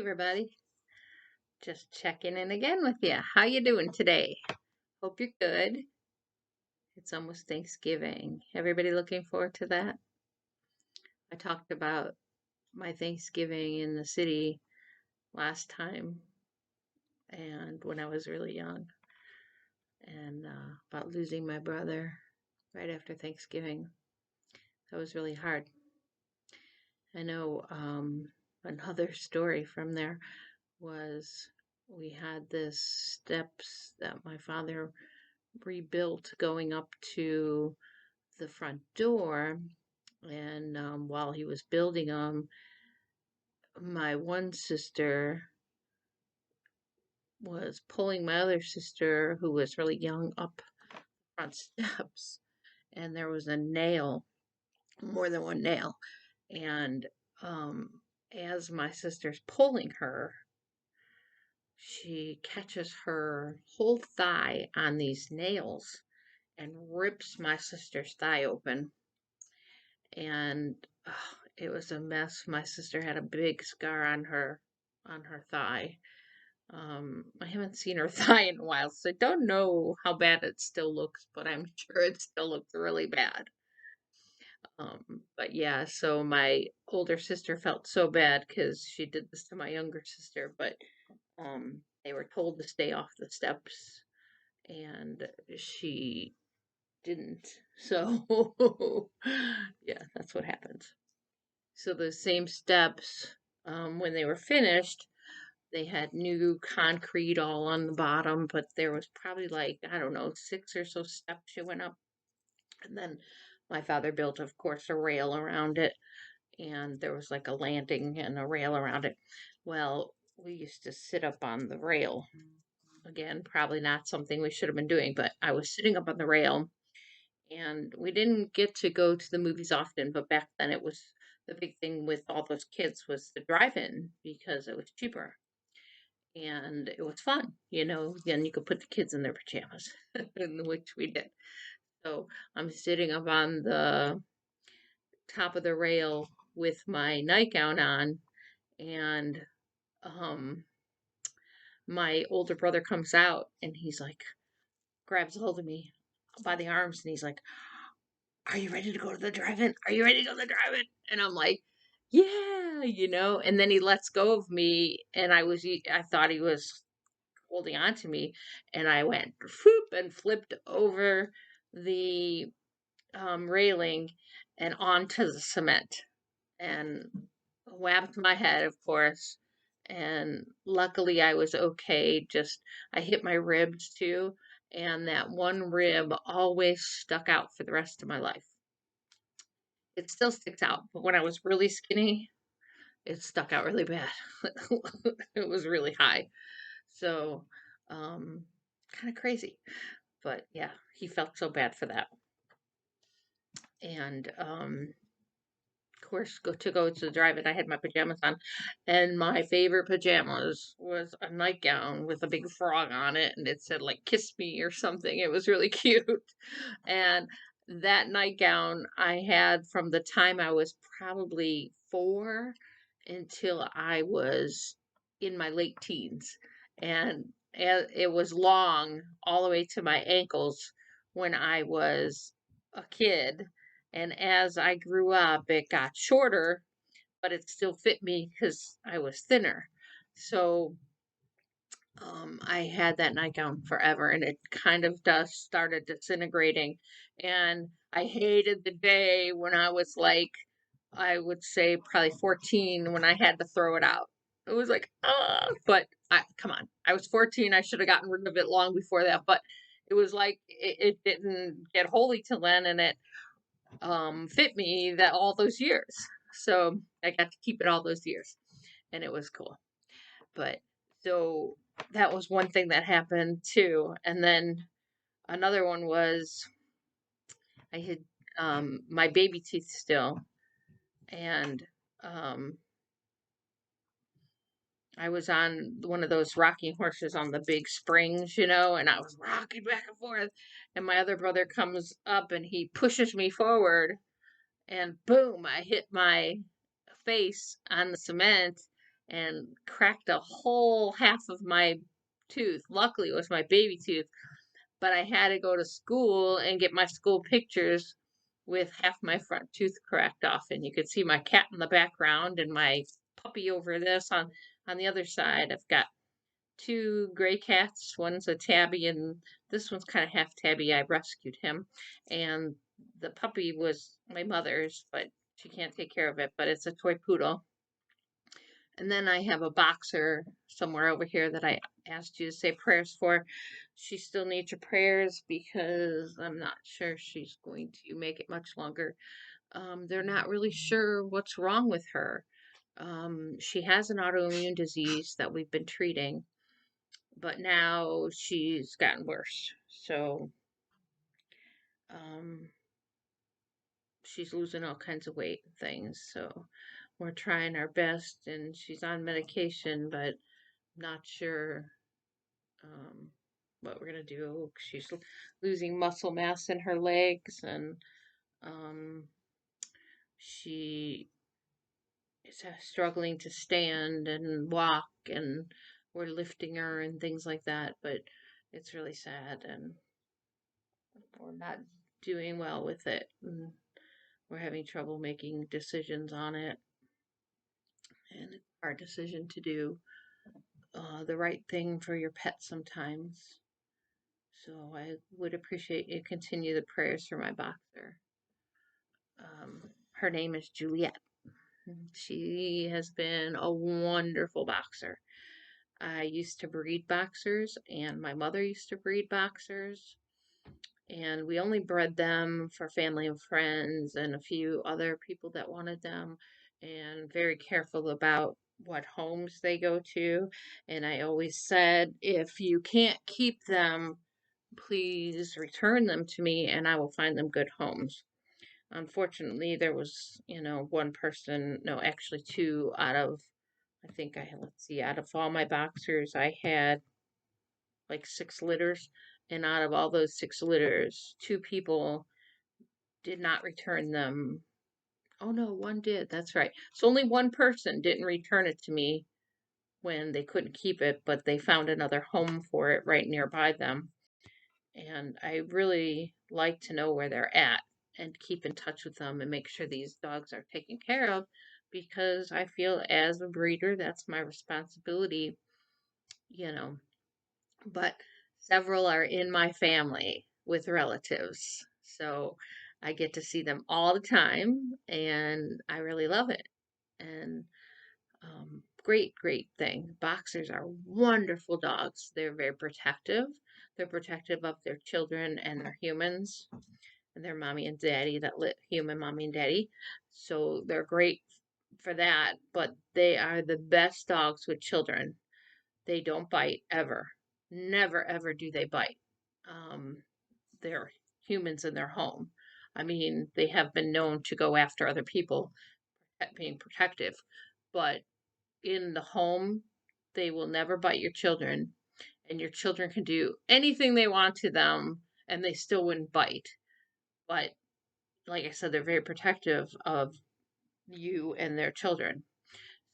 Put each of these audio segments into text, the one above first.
everybody. Just checking in again with you. How you doing today? Hope you're good. It's almost Thanksgiving. Everybody looking forward to that? I talked about my Thanksgiving in the city last time and when I was really young and about losing my brother right after Thanksgiving. That was really hard. I know another story from there was we had this steps that my father rebuilt going up to the front door. And while he was building them, my one sister was pulling my other sister, who was really young, up front steps. And there was a nail, more than one nail. And as my sister's pulling her, she catches her whole thigh on these nails and rips my sister's thigh open. And it was a mess. My sister had a big scar on her thigh. I haven't seen her thigh in a while, so I don't know how bad it still looks, but I'm sure it still looks really bad. But yeah, so my older sister felt so bad because she did this to my younger sister, but they were told to stay off the steps, and she didn't. So yeah, that's what happens. So the same steps, when they were finished, they had new concrete all on the bottom, but there was probably like, I don't know, six or so steps you went up. And then my father built, of course, a rail around it, and there was like a landing and a rail around it. Well, we used to sit up on the rail. Again, probably not something we should have been doing, but I was sitting up on the rail, and we didn't get to go to the movies often, but back then it was the big thing with all those kids was the drive-in because it was cheaper and it was fun, then you could put the kids in their pajamas, which we did. So I'm sitting up on the top of the rail with my nightgown on, and um my older brother comes out and he's like, grabs hold of me by the arms, and he's like, are you ready to go to the drive-in? Are you ready to go to the drive-in? And I'm like, yeah, and then he lets go of me, and I thought he was holding on to me, and I went whoop and flipped over the railing and onto the cement and whacked my head, of course. And luckily, I was okay. Just I hit my ribs too, and that one rib always stuck out for the rest of my life. It still sticks out, but when I was really skinny, it stuck out really bad. It was really high. So, kind of crazy. But yeah, he felt so bad for that. And of course, go to the drive-in, I had my pajamas on, and my favorite pajamas was a nightgown with a big frog on it, and it said like "kiss me" or something. It was really cute. And that nightgown I had from the time I was probably 4 until I was in my late teens. And it was long all the way to my ankles when I was a kid. And as I grew up, it got shorter, but it still fit me because I was thinner. So I had that nightgown forever, and it kind of dust started disintegrating. And I hated the day when I was like, I would say probably 14 when I had to throw it out. It was like, but come on, I was 14. I should have gotten rid of it long before that, but it was like it didn't get holy till then, and it fit me that all those years. So I got to keep it all those years, and it was cool. But so that was one thing that happened too. And then another one was I had my baby teeth still, and um, I was on one of those rocking horses on the big springs, and I was rocking back and forth. And my other brother comes up and he pushes me forward, and boom, I hit my face on the cement, and cracked a whole half of my tooth. Luckily, it was my baby tooth, but I had to go to school and get my school pictures with half my front tooth cracked off, and you could see my cat in the background and my puppy over this on the other side. I've got two gray cats. One's a tabby, and this one's kind of half tabby. I rescued him, and the puppy was my mother's, but she can't take care of it. But it's a toy poodle. And then I have a boxer somewhere over here that I asked you to say prayers for. She still needs your prayers because I'm not sure she's going to make it much longer. They're not really sure what's wrong with her. She has an autoimmune disease that we've been treating, but now she's gotten worse. So, um, she's losing all kinds of weight and things. So, we're trying our best, and she's on medication, but not sure um, what we're gonna do. She's losing muscle mass in her legs, and um, she is struggling to stand and walk, and we're lifting her and things like that. But it's really sad, and we're not doing well with it. And we're having trouble making decisions on it, and it's a hard decision to do the right thing for your pet sometimes. So I would appreciate you continue the prayers for my boxer. Her name is Juliet. She has been a wonderful boxer. I used to breed boxers, and my mother used to breed boxers, and we only bred them for family and friends and a few other people that wanted them, and very careful about what homes they go to. And I always said, if you can't keep them, please return them to me and I will find them good homes. Unfortunately, there was, one person, no, actually two out of, I think I had, let's see, out of all my boxers, I had like 6 litters. And out of all those 6 litters, two people did not return them. Oh no, one did. That's right. So only one person didn't return it to me when they couldn't keep it, but they found another home for it right nearby them. And I really like to know where they're at and keep in touch with them and make sure these dogs are taken care of because I feel as a breeder that's my responsibility, you know. But several are in my family with relatives. So I get to see them all the time and I really love it. And great, great thing. Boxers are wonderful dogs. They're very protective. They're protective of their children and their humans and their mommy and daddy that human mommy and daddy. So they're great for that, but they are the best dogs with children. They don't bite ever. Never ever do they bite. Um, they're humans in their home. I mean, they have been known to go after other people being protective, but in the home, they will never bite your children, and your children can do anything they want to them, and they still wouldn't bite. But like I said, they're very protective of you and their children.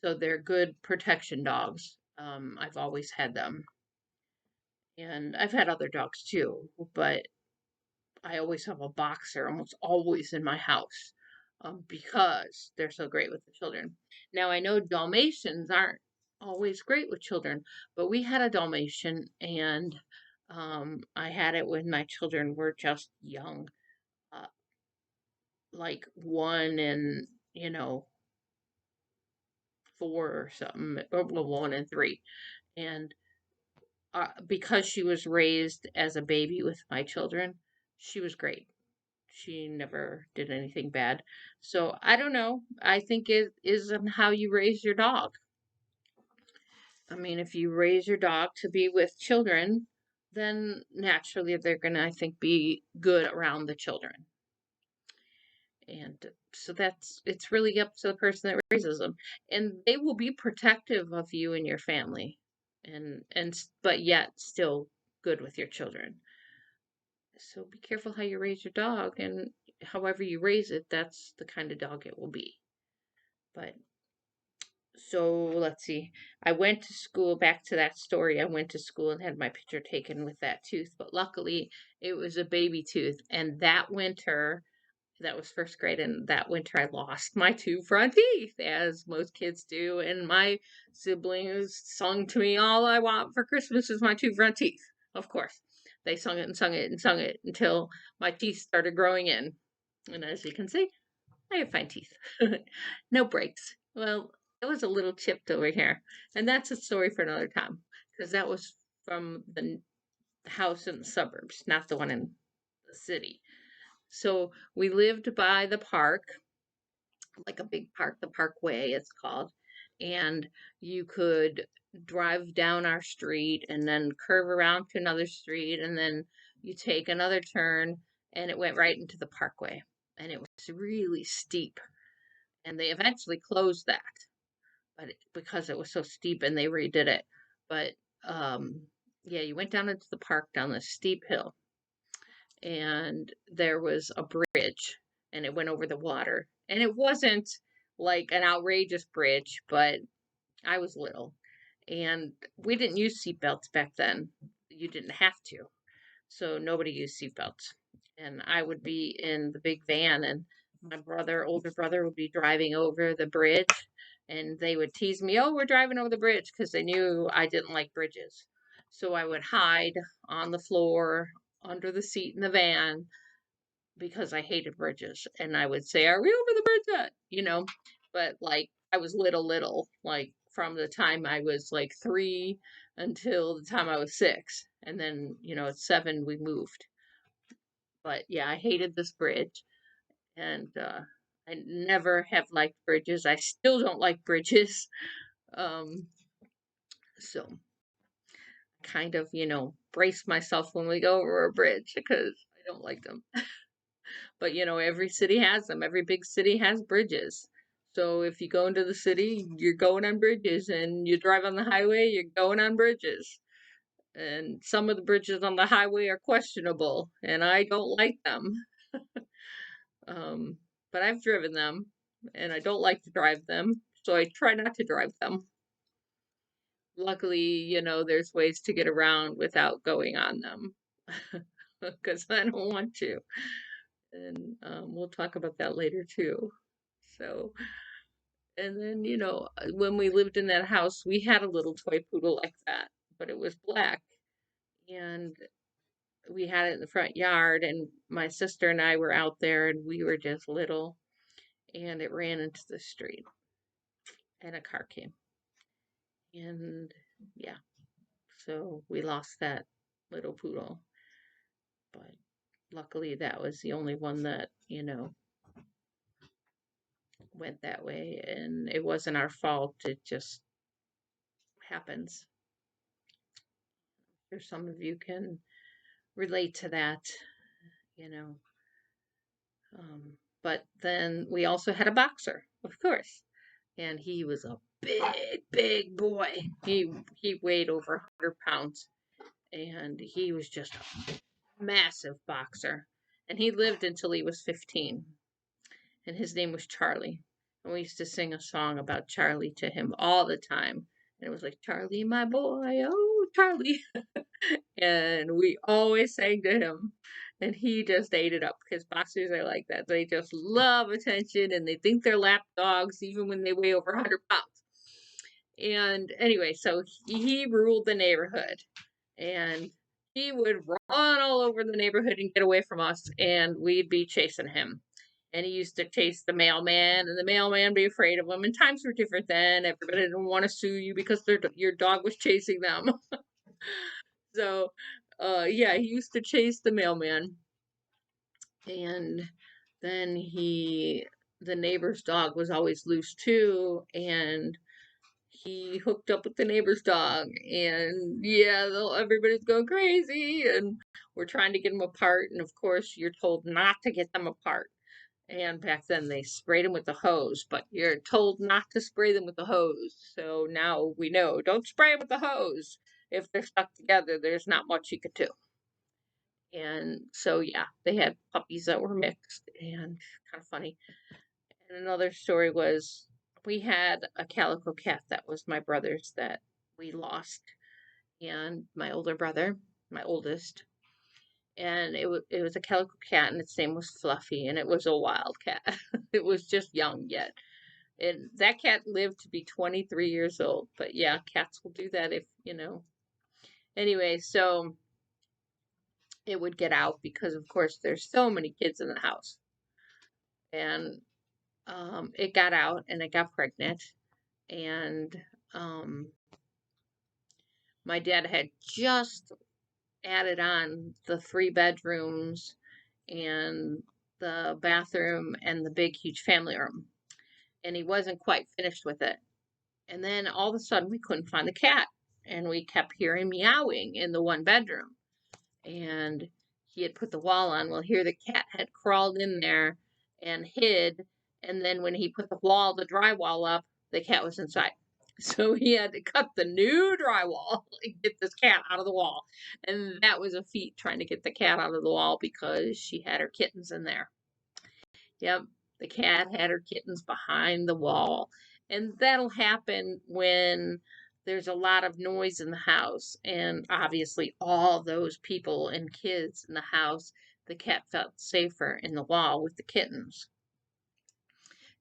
So they're good protection dogs. I've always had them. And I've had other dogs too, but I always have a boxer almost always in my house because they're so great with the children. Now, I know Dalmatians aren't always great with children, but we had a Dalmatian and I had it when my children were just young, uh, like 1 and, 4 or something, or well, 1 and 3. And because she was raised as a baby with my children, she was great. She never did anything bad. So I don't know. I think it is on how you raise your dog. I mean, if you raise your dog to be with children, then naturally they're going to, I think, be good around the children. And so it's really up to the person that raises them. And they will be protective of you and your family. But yet still good with your children. So be careful how you raise your dog, and however you raise it, that's the kind of dog it will be. But So let's see. I went to school, back to that story. I went to school and had my picture taken with that tooth, but luckily it was a baby tooth. And that winter, that was first grade, and that winter I lost my two front teeth, as most kids do. And my siblings sung to me, "All I want for Christmas is my two front teeth." Of course, they sung it and sung it and sung it until my teeth started growing in. And as you can see, I have fine teeth. No breaks. Well, it was a little chipped over here. And that's a story for another time, because that was from the house in the suburbs, not the one in the city. So we lived by the park, like a big park, the Parkway it's called. And you could drive down our street and then curve around to another street, and then you take another turn, and it went right into the Parkway. And it was really steep, and they eventually closed that, but because it was so steep, and they redid it. But um yeah, you went down into the park down this steep hill, and there was a bridge, and it went over the water, and it wasn't like an outrageous bridge, but I was little, and we didn't use seatbelts back then. You didn't have to, so nobody used seatbelts. And I would be in the big van, and my brother, older brother, would be driving over the bridge, and they would tease me, "Oh, we're driving over the bridge," because they knew I didn't like bridges. So I would hide on the floor under the seat in the van because I hated bridges. And I would say, "Are we over the bridge yet?" But like I was little, like from the time I was like 3 until the time I was 6. And then, at 7, we moved. But yeah, I hated this bridge. And I never have liked bridges. I still don't like bridges. Um, so kind of, brace myself when we go over a bridge because I don't like them. But every city has them. Every big city has bridges. So if you go into the city, you're going on bridges, and you drive on the highway, you're going on bridges. And some of the bridges on the highway are questionable, and I don't like them. Um, but I've driven them, and I don't like to drive them, so I try not to drive them. Luckily, there's ways to get around without going on them, because I don't want to. And we'll talk about that later too. So, and then, when we lived in that house, we had a little toy poodle like that, but it was black. And we had it in the front yard, and my sister and I were out there, and we were just little, and it ran into the street, and a car came. And yeah, so we lost that little poodle. But luckily, that was the only one that, went that way, and it wasn't our fault. It just happens. Or some of you can relate to that, you know. But then we also had a boxer, of course, and he was a big boy. He weighed over 100 pounds, and he was just a massive boxer. And he lived until he was 15, and his name was Charlie. And we used to sing a song about Charlie to him all the time. And it was like, "Charlie, my boy, oh, Charlie." And we always sang to him. And he just ate it up, because boxers are like that. They just love attention, and they think they're lap dogs even when they weigh over 100 pounds. And anyway, so he ruled the neighborhood, and he would run all over the neighborhood and get away from us, and we'd be chasing him. And he used to chase the mailman, and the mailman be afraid of him. And times were different then. Everybody didn't want to sue you because your dog was chasing them. So, yeah, he used to chase the mailman, and then the neighbor's dog was always loose too, and he hooked up with the neighbor's dog, and yeah, everybody's going crazy, and we're trying to get them apart, and of course, you're told not to get them apart. And back then they sprayed them with the hose, but you're told not to spray them with the hose. So now we know, don't spray them with the hose. If they're stuck together, there's not much you could do. And so, yeah, they had puppies that were mixed, and kind of funny. And another story was we had a calico cat that was my brother's that we lost, and my older brother, my oldest, and it was a calico cat, and its name was Fluffy, and it was a wild cat. It was just young yet, and that cat lived to be 23 years old. But yeah, cats will do that if you know. Anyway, so it would get out because, of course, there's so many kids in the house, and it got out and it got pregnant, and um, my dad had just added on the 3 bedrooms and the bathroom and the big, huge family room. And he wasn't quite finished with it. And then all of a sudden, we couldn't find the cat. And we kept hearing meowing in the 1 bedroom. And he had put the wall on. Well, here the cat had crawled in there and hid. And then when he put the drywall up, the cat was inside. So he had to cut the new drywall and get this cat out of the wall. And that was a feat trying to get the cat out of the wall because she had her kittens in there. Yep, the cat had her kittens behind the wall. And that'll happen when there's a lot of noise in the house. And obviously, all those people and kids in the house, the cat felt safer in the wall with the kittens.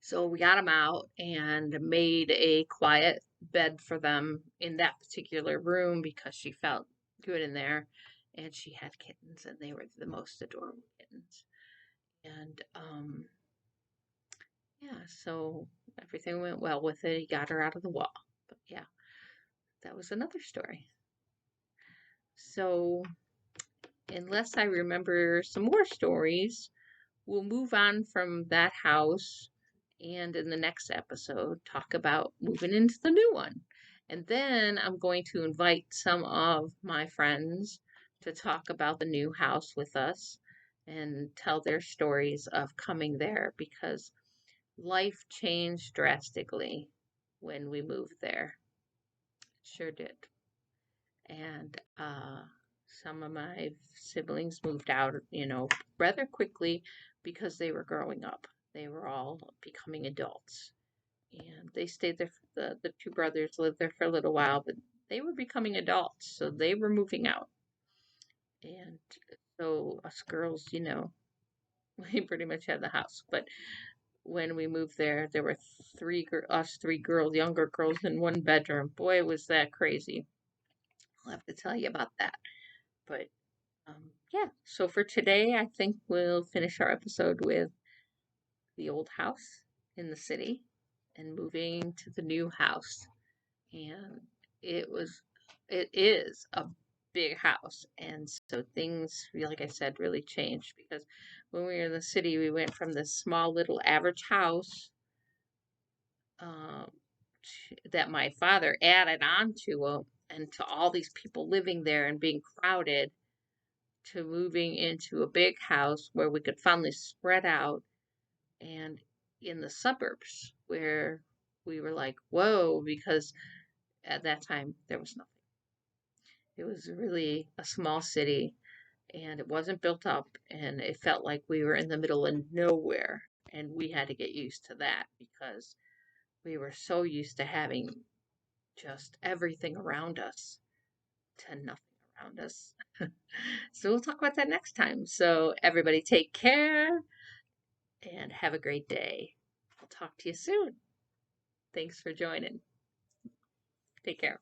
So we got them out and made a quiet bed for them in that particular room because she felt good in there. And she had kittens, and they were the most adorable kittens. And yeah, so everything went well with it. He got her out of the wall. But yeah, that was another story. So, unless I remember some more stories, we'll move on from that house and in the next episode talk about moving into the new one. And then I'm going to invite some of my friends to talk about the new house with us and tell their stories of coming there because life changed drastically when we moved there. Sure did. And some of my siblings moved out, rather quickly because they were growing up. They were all becoming adults. And they stayed there. The 2 brothers lived there for a little while, but they were becoming adults, so they were moving out. And so us girls, we pretty much had the house. But when we moved there, there were us 3 girls, younger girls, in 1 bedroom. Boy, was that crazy. I'll have to tell you about that. But yeah, so for today, I think we'll finish our episode with the old house in the city and moving to the new house. And it was, it is a big house. And so things, like I said, really changed because when we were in the city, we went from this small little average house um, that my father added on to, and to all these people living there and being crowded, to moving into a big house where we could finally spread out and in the suburbs where we were like, whoa, because at that time there was nothing. It was really a small city and it wasn't built up and it felt like we were in the middle of nowhere. And we had to get used to that because we were so used to having just everything around us to nothing around us. So we'll talk about that next time. So everybody take care and have a great day. I'll talk to you soon. Thanks for joining. Take care.